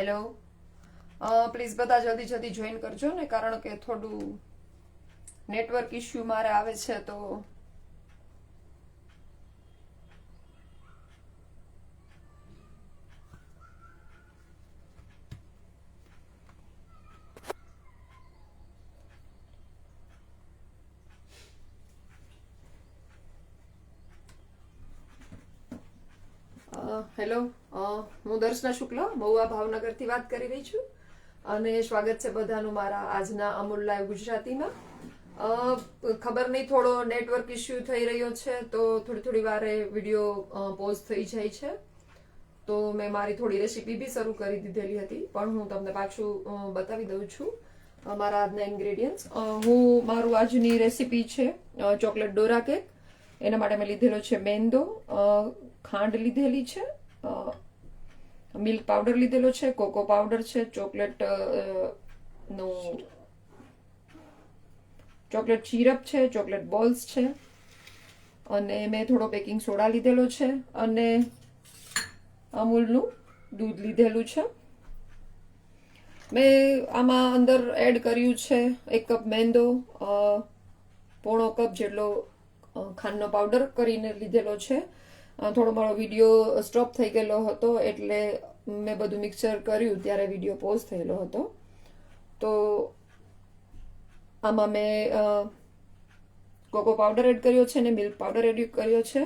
Hello. Please બધા જલ્દી જલ્દી જોઈન કરજો ને, કારણ કે થોડું નેટવર્ક ઇશ્યુ મારે આવે છે તો હેલો. હું દર્શના શુક્લ મહુવા ભાવનગરથી વાત કરી રહી છું અને સ્વાગત છે બધાનું મારા આજના અમૂલ લાઈવ ગુજરાતીમાં. ખબર નહીં, થોડો નેટવર્ક ઇશ્યુ થઈ રહ્યો છે તો થોડી થોડી વારે વિડીયો પોઝ થઈ જાય છે. તો મેં મારી થોડી રેસીપી બી શરૂ કરી દીધેલી હતી, પણ હું તમને પાછું બતાવી દઉં છું મારા આજના ઇન્ગ્રેડિયન્ટ્સ. મારું આજની રેસીપી છે ચોકલેટ ડોરા કેક. એના માટે મેં લીધેલો છે મેંદો, ખાંડ લીધેલી છે, મિલ્ક પાવડર લીધેલો છે, કોકો પાવડર છે, ચોકલેટ સિરપ છે, ચોકલેટ બોલ્સ છે, અને મેં થોડો બેકિંગ સોડા લીધેલો છે, અને અમૂલનું દૂધ લીધેલું છે. મેં આમાં અંદર એડ કર્યું છે 1 કપ મેંદો, પોણો કપ જેટલો ખાંડનો પાવડર કરીને લીધેલો છે. થોડો મારો વિડીયો સ્ટોપ થઈ ગયેલો હતો એટલે મેં બધું મિક્સર કર્યું ત્યારે વિડીયો પોઝ થયેલો હતો. તો આમાં મેં કોકો પાવડર એડ કર્યો છે અને મિલ્ક પાવડર એડ કર્યો છે.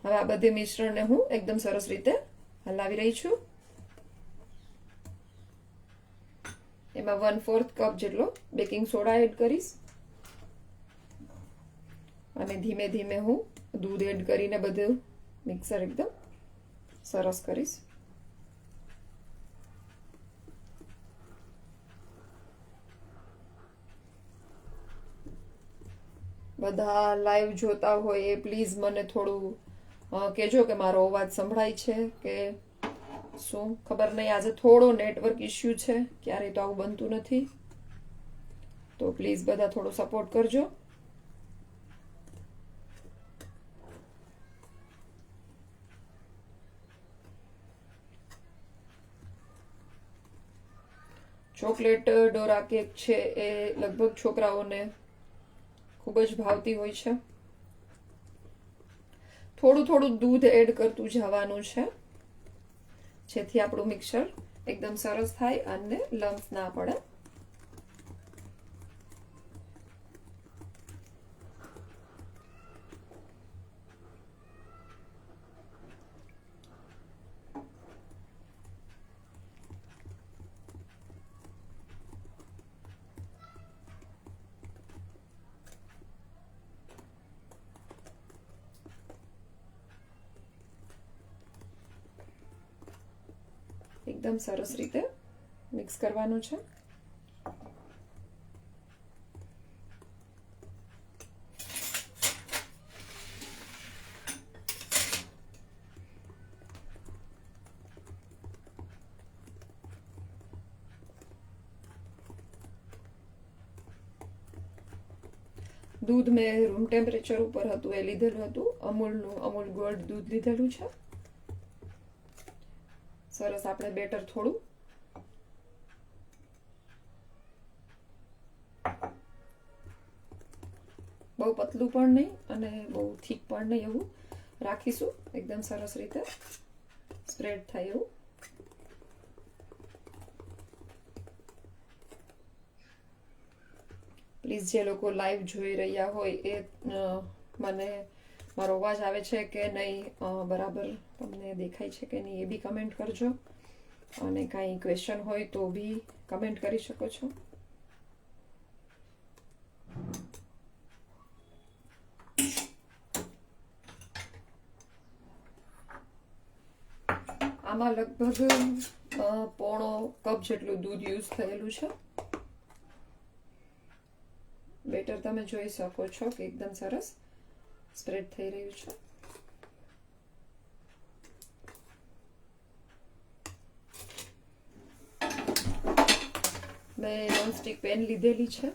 હવે આ બધી મિશ્રણને હું એકદમ સરસ રીતે હલાવી રહી છું. એમાં 1/4 કપ જેટલો બેકિંગ સોડા એડ કરીશ અને ધીમે ધીમે હું દૂધ એડ કરીને બધું મિક્સર એકદમ સરસ કરીશ. બધા લાઈવ જોતા હોય એ પ્લીઝ મને થોડું કહેજો કે મારો અવાજ સંભળાય છે કે શું. ખબર નહીં, આજે થોડો નેટવર્ક ઇશ્યુ છે, ક્યારેય તો આવું બનતું નથી. તો પ્લીઝ બધા થોડો સપોર્ટ કરજો. ચોકલેટ ડોરા કેક છે એ લગભગ છોકરાઓને ખૂબ જ ભાવતી હોય છે. થોડું થોડું દૂધ એડ કરતું જવાનું છે જેથી આપણું મિક્સર એકદમ સરસ થાય અને લમ્સ ના પડે. એકદમ સરસ રીતે મિક્સ કરવાનું છે. દૂધ મેં રૂમ ટેમ્પરેચર ઉપર હતું એ લીધેલું હતું. અમૂલ ગોલ્ડ દૂધ લીધેલું છે. સરસ આપણે બેટર થોડું બહુ પતલું પણ નહીં અને બહુ થીક પણ નહીં એવું રાખીશું. એકદમ સરસ રીતે સ્પ્રેડ થાય એવું. પ્લીઝ જે લોકો લાઈવ જોઈ રહ્યા હોય એ મને મારો અવાજ આવે છે કે નહીં, બરાબર તમને દેખાય છે કે નહીં એ બી કમેન્ટ કરજો. અને કાંઈ ક્વેશ્ચન હોય તો બી કમેન્ટ કરી શકો છો. આમાં લગભગ પોણો કપ જેટલું દૂધ યુઝ થયેલું છે. બેટર તમે જોઈ શકો છો કે એકદમ સરસ સ્પ્રેડ થઈ રહ્યું છે. મેં નોનસ્ટિક પેન લીધેલી છે.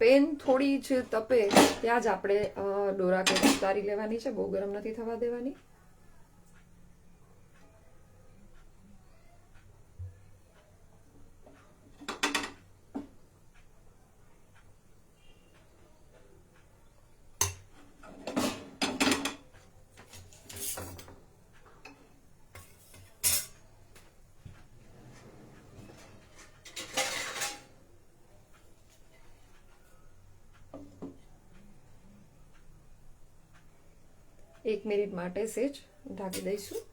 પેન થોડી જ તપે ત્યાં જ આપણે ડોરા કેક ઉતારી લેવાની છે, બહુ ગરમ નથી થવા દેવાની. એક મિનિટ માટે સેજ ઢાંકી દઈશું.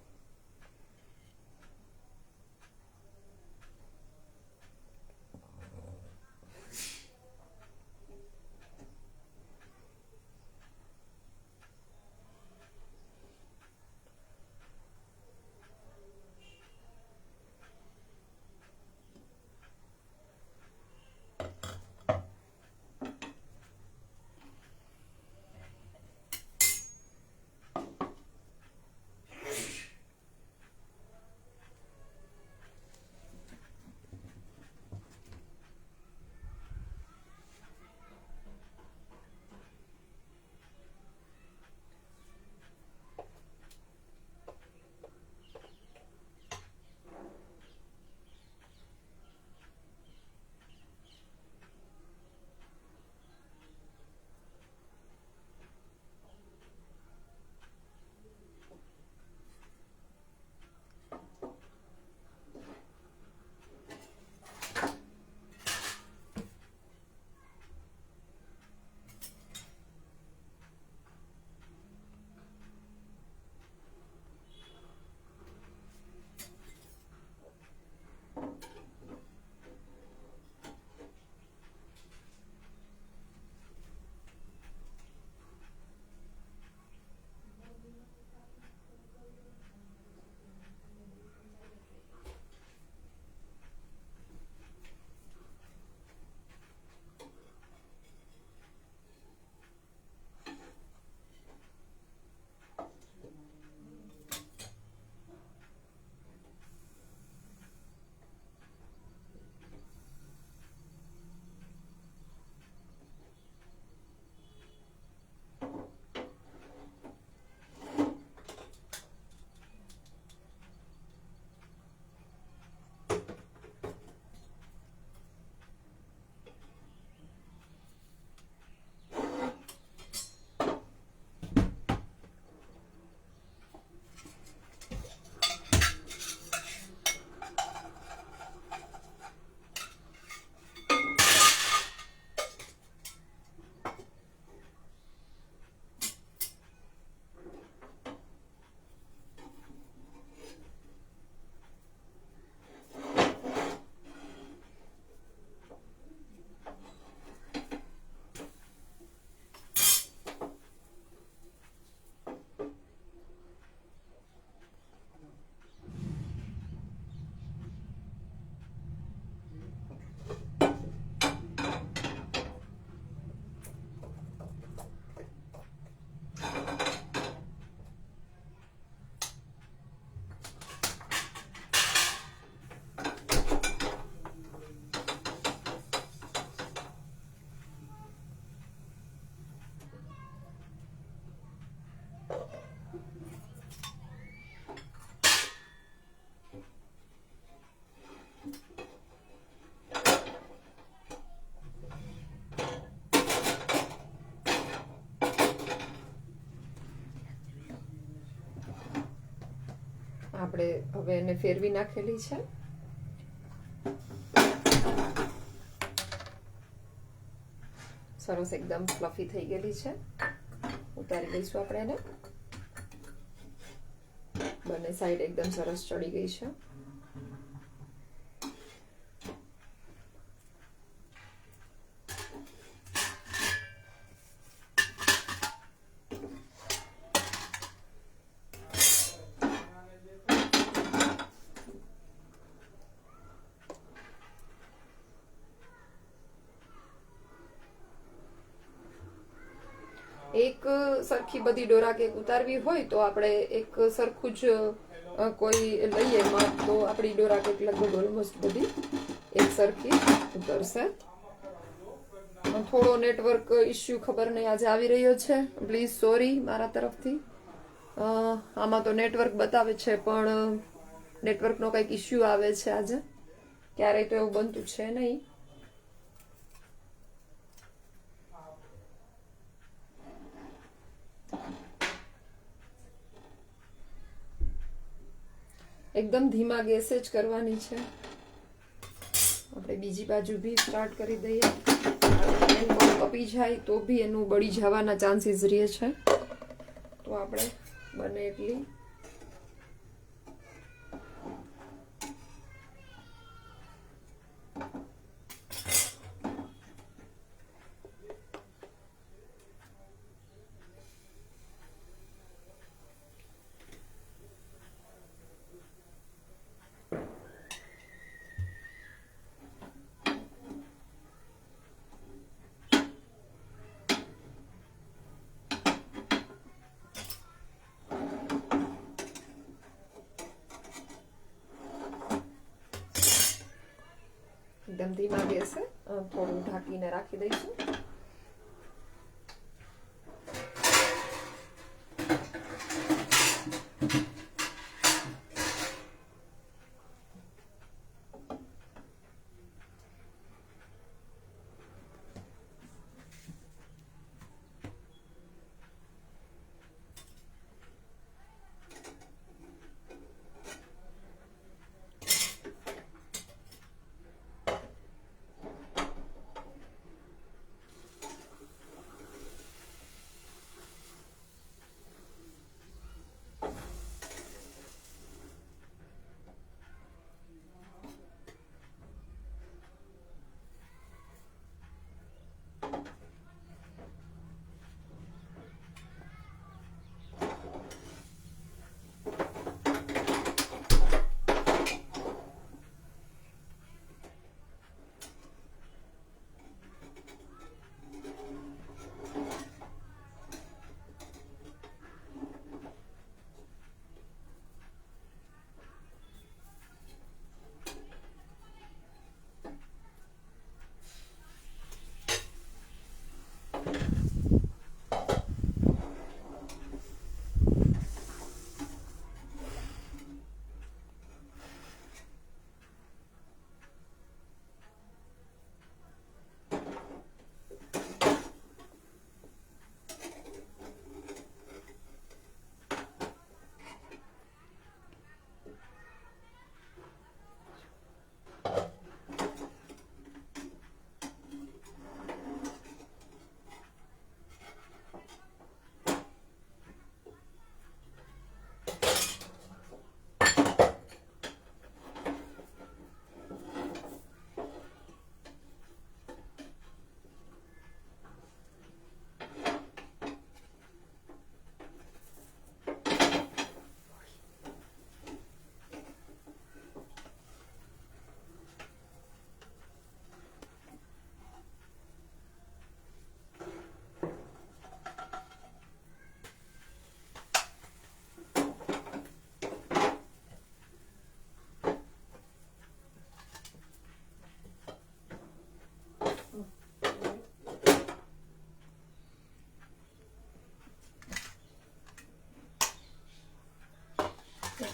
આપણે હવે એને ફેરવી નાખેલી છે. સરસ એકદમ ફ્લફી થઈ ગયેલી છે. ઉતારી દઈશું આપણે એને. બંને સાઈડ એકદમ સરસ ચડી ગઈ છે. એક સરખી બધી ડોરા કેક ઉતારવી હોય તો આપણે એક સરખું જ કોઈ લઈએ માપ તો આપણી ડોરા કેક લગભગ ઓલમોસ્ટ બધી એક સરખી ઉતરશે. થોડો નેટવર્ક ઇસ્યુ ખબર નહીં આજે આવી રહ્યો છે, પ્લીઝ સોરી મારા તરફથી. આમાં તો નેટવર્ક બતાવે છે પણ નેટવર્કનો કંઈક ઇસ્યુ આવે છે આજે. ક્યારેય તો એવું બનતું છે નહીં. એકદમ ધીમા ગેસે જ કરવાની છે. આપણે બીજી બાજુ બી સ્ટાર્ટ કરી દઈએ. કપી જાય તો બી એનું બળી જવાના ચાન્સીસ રહે છે, તો આપણે બને એટલી એકદમ ધીમા ગેસે થોડું ઢાંકીને રાખી દઈશું.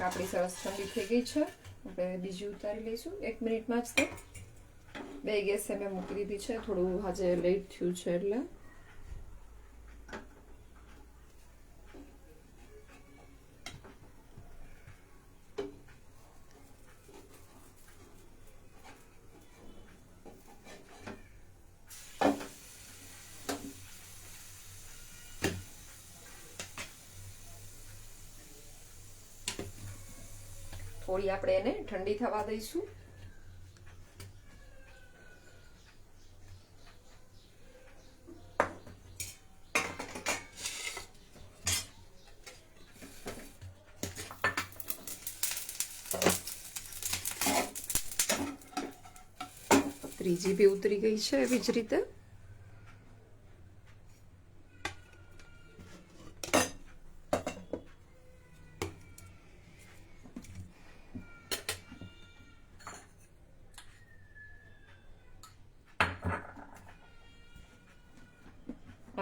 આપણી સરસ ઠંડી થઈ ગઈ છે. આપણે બીજી ઉતારી લઈશું 1 મિનિટમાં જ. તો 2 ગેસે મેં મૂકી દીધી છે. થોડું આજે લેટ થયું છે એટલે થોડી આપણે એને ઠંડી થવા દઈશું. ત્રીજી બી ઉતરી ગઈ છે એવી જ રીતે.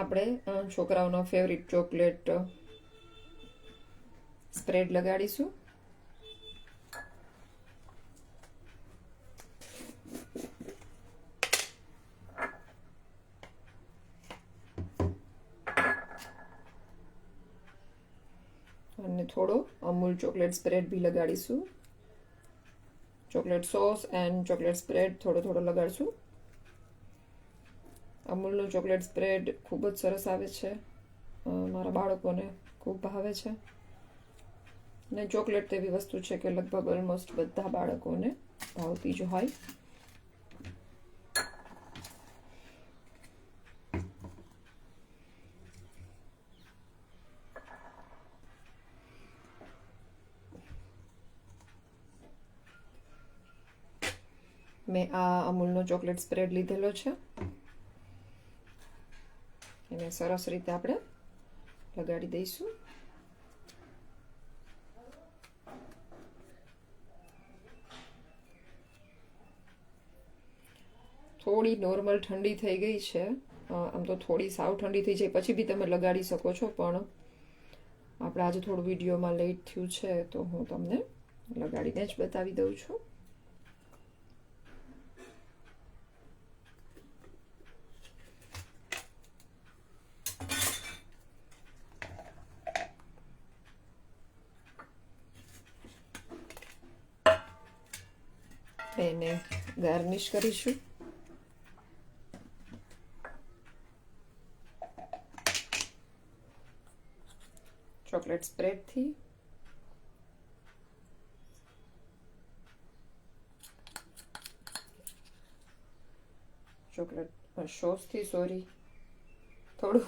આપણે છોકરાઓનો ફેવરિટ ચોકલેટ સ્પ્રેડ લગાડીશું. અને થોડો અમૂલ ચોકલેટ સ્પ્રેડ બી લગાડીશું. Chocolate sauce and chocolate spread થોડો થોડો લગાડશું. અમૂલનું ચોકલેટ સ્પ્રેડ ખૂબ જ સરસ આવે છે, મારા બાળકોને ખૂબ ભાવે છે. ને ચોકલેટ તો એવી વસ્તુ છે કે લગભગ ઓલમોસ્ટ બધા બાળકોને ભાવતી જ હોય. મેં આ અમૂલનો ચોકલેટ સ્પ્રેડ લીધેલો છે. એને સરસ રીતે આપણે લગાડી દઈશું. થોડી નોર્મલ ઠંડી થઈ ગઈ છે. આમ તો થોડી સાવ ઠંડી થઈ જાય પછી બી તમે લગાડી શકો છો, પણ આપણે આજે થોડું વિડીયોમાં લેટ થયું છે તો હું તમને લગાડીને જ બતાવી દઉં છું. એને ગાર્નિશ કરીશું. ચોકલેટ સ્પ્રેડથી. ચોકલેટ સોસથી સોરી થોડું,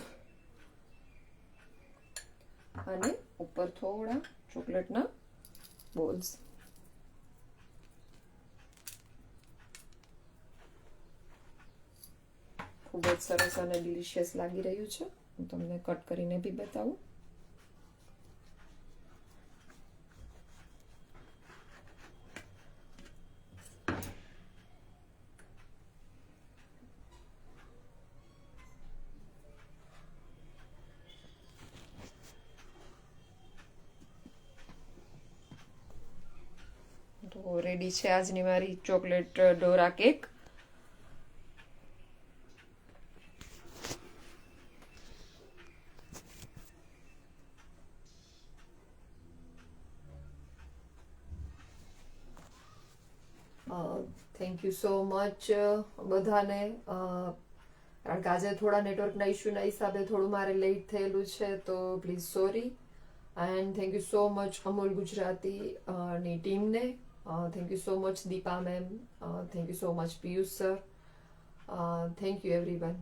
અને ઉપર થોડા ચોકલેટના બોલ્સ. ખૂબ જ સરસ અને ડિલિશિયસ લાગી રહ્યું છે. હું તમને કટ કરીને બી બતાવું. તો રેડી છે આજની મારી chocolate Dora cake. Thank you so much બધાને. કારણ કે આજે થોડા નેટવર્કના ઇસ્યુના હિસાબે થોડું મારે લેટ થયેલું છે, તો please sorry. And thank you so much Amul Gujarati ની ટીમને. Thank you so much Deepa ma'am. Thank you so much Piyush sir. Thank you everyone.